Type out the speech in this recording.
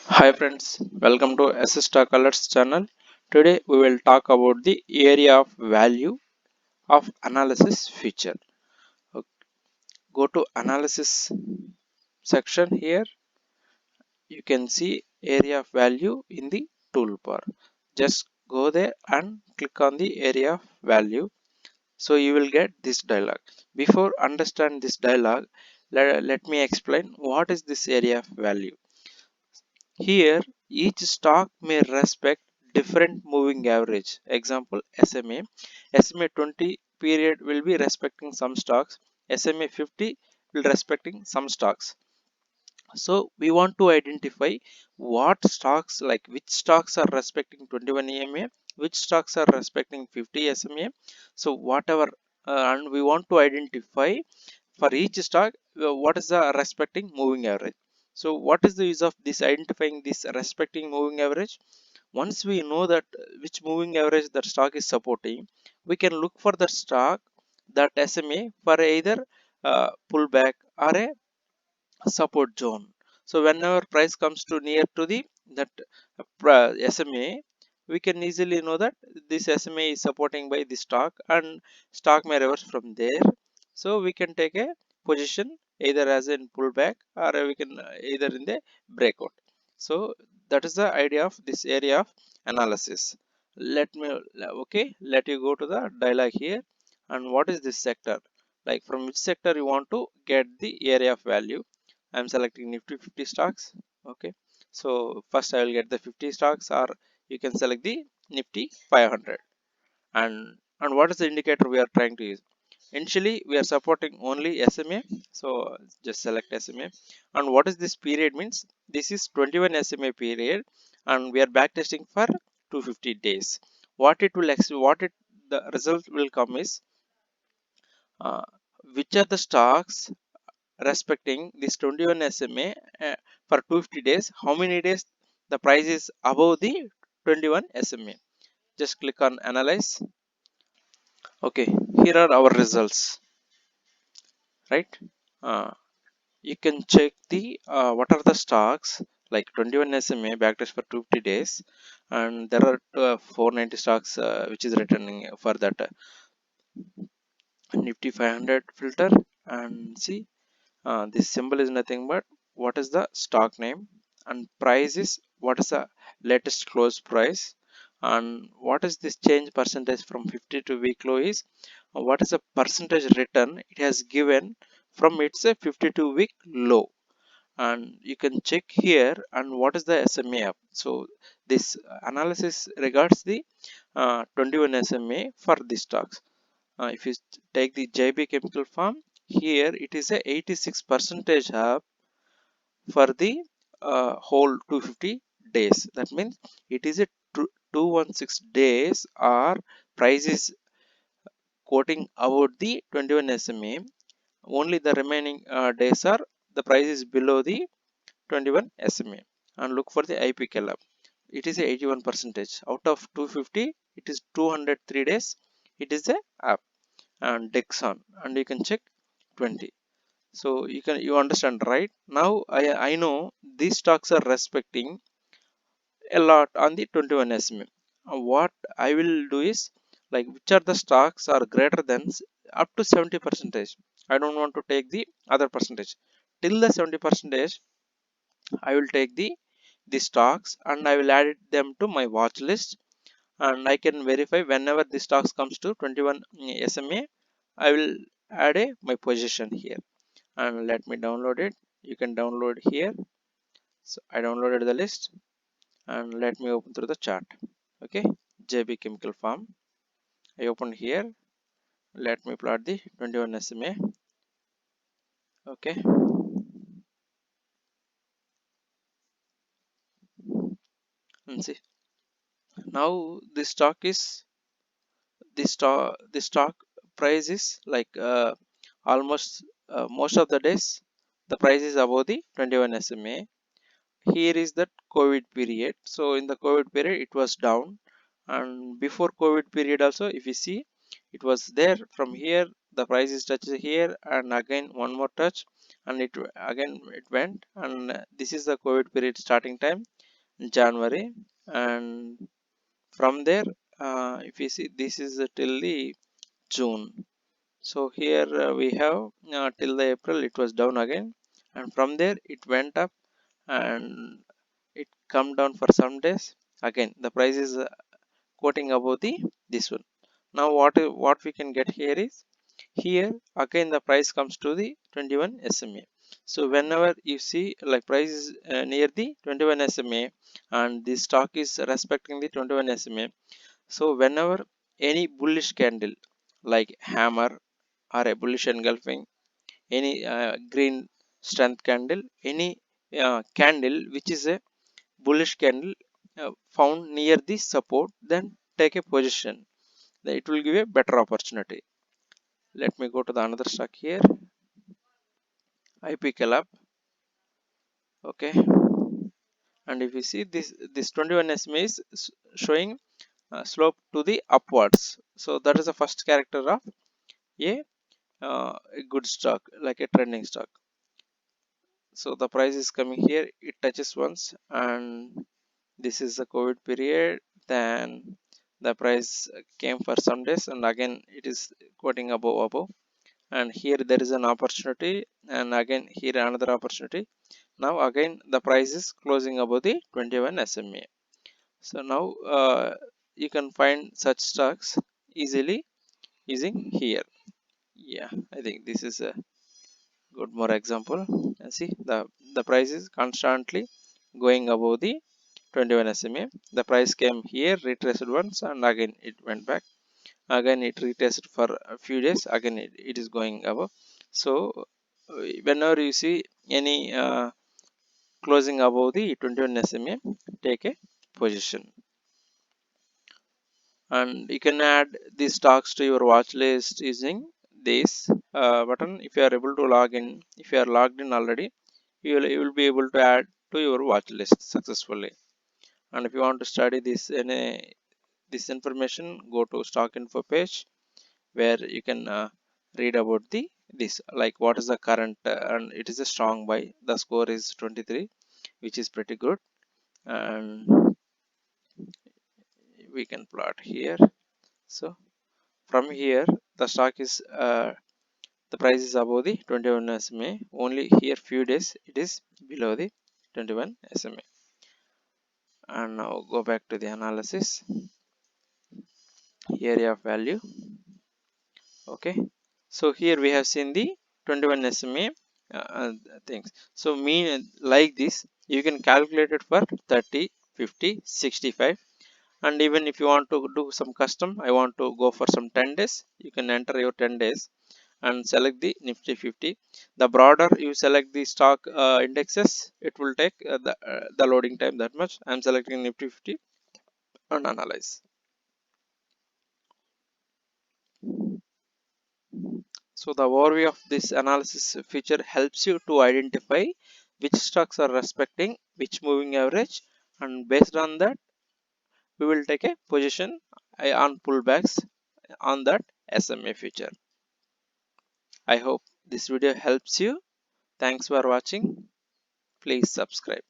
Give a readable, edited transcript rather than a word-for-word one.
Hi friends, welcome to SS Stock Alerts channel. Today we will talk about the area of value of analysis feature. Okay, go to analysis section here. You can see area of value in the toolbar. Just go there and click on the area of value. So you will get this dialog. Before understand this dialog, let me explain what is this area of value. Here, each stock may respect different moving average. Example SMA. SMA 20 period will be respecting some stocks. SMA 50 will respecting some stocks. So we want to identify what stocks, like which stocks are respecting 21 EMA, which stocks are respecting 50 SMA. So whatever, and we want to identify for each stock what is the respecting moving average. So what is the use of this identifying this respecting moving average? Once we know that which moving average that stock is supporting, we can look for the stock that SMA for either pullback or a support zone. So whenever price comes to near to the that SMA, we can easily know that this SMA is supporting by the stock and stock may reverse from there. So we can take a position either as in pullback or we can either in the breakout. So that is the idea of this area of analysis. Let me okay, let you go to the dialog here. And what is this sector? Like from which sector you want to get the area of value. I'm selecting Nifty 50 stocks. Okay, so first I will get the 50 stocks, or you can select the Nifty 500. And what is the indicator we are trying to use? Initially we are supporting only SMA, so just select SMA. And what is this period means? This is 21 SMA period, and we are backtesting for 250 days. What it will what it the result will come is uh, which are the stocks respecting this 21 SMA for 250 days, how many days the price is above the 21 SMA. Just click on analyze. Okay, here are our results, right? uh, you can check the what are the stocks like 21 SMA backtest for 250 days, and there are 490 stocks which is returning for that Nifty 500 filter. And see, this symbol is nothing but what is the stock name, and price is what is the latest close price, and what is this change percentage from 50 to week low is what is the percentage return it has given from its 52 week low. And you can check here, and what is the SMA up. So this analysis regards the 21 SMA for the stocks. If you take the JB Chemical Farm, here it is a 86 percentage up for the whole 250 days. That means it is a 216 days or price is quoting about the 21 SMA. Only the remaining days are the price is below the 21 SMA. And look for the IPK lab. It is a 81 percentage out of 250. It is 203 days. It is a up. And Dexon, and you can check 20. So you understand, right? Now I know these stocks are respecting a lot on the 21 SMA. What I will do is, like, which are the stocks are greater than up to 70 percentage. I don't want to take the other percentage till the 70 percentage. I will take the stocks and I will add them to my watch list, and I can verify whenever the stocks comes to 21 SMA. I will add my position here, and let me download it. You can download here. So I downloaded the list, and let me open through the chart. Okay, JB Chemical Farm. I open here. Let me plot the 21 SMA. Okay, and see, now the stock price is like almost most of the days the price is above the 21 SMA. Here is that COVID period. So in the COVID period it was down, and before COVID period also, if you see, it was there. From here the price is touched here, and again one more touch, and it again it went. And this is the COVID period starting time. January, and from there, if you see, this is till the June. So here we have till the April it was down again, and from there it went up and it come down for some days. Again the price is quoting above the this one. Now what we can get here is, here again the price comes to the 21 SMA. So whenever you see like price is near the 21 SMA and the stock is respecting the 21 SMA, so whenever any bullish candle like hammer or a bullish engulfing, any green strength candle, any candle which is a bullish candle found near the support, then take a position. Then it will give a better opportunity. Let me go to the another stock here, IP Calab. Okay, and if you see this 21 SMA is showing slope to the upwards. So that is the first character of a good stock, like a trending stock. So the price is coming here, it touches once, and this is the COVID period. Then the price came for some days and again it is quoting above, and here there is an opportunity, and again here another opportunity. Now again the price is closing above the 21 SMA. So now you can find such stocks easily using here. Yeah, I think this is a good more example. See, the price is constantly going above the 21 SMA. The price came here, retraced once, and again it went back. Again it retraced for a few days, again it is going above. So whenever you see any closing above the 21 SMA, take a position. And you can add these stocks to your watch list using this button. If you are able to log in, if you are logged in already, you will be able to add to your watch list successfully. And if you want to study this information, go to stock info page, where you can read about this, like what is the current, and it is a strong buy. The score is 23, which is pretty good. And we can plot here. So from here the stock is the price is above the 21 SMA. Only here few days it is below the 21 SMA. And now go back to the analysis, area of value. Okay, so here we have seen the 21 SMA things. So mean like this you can calculate it for 30, 50, 65. And even if you want to do some custom, I want to go for some 10 days, you can enter your 10 days and select the Nifty 50. The broader you select the stock indexes, it will take the loading time that much. I'm selecting Nifty 50 and analyze. So the overview of this analysis feature helps you to identify which stocks are respecting which moving average, and based on that we will take a position on pullbacks on that SMA feature. I hope this video helps you. Thanks for watching. Please subscribe.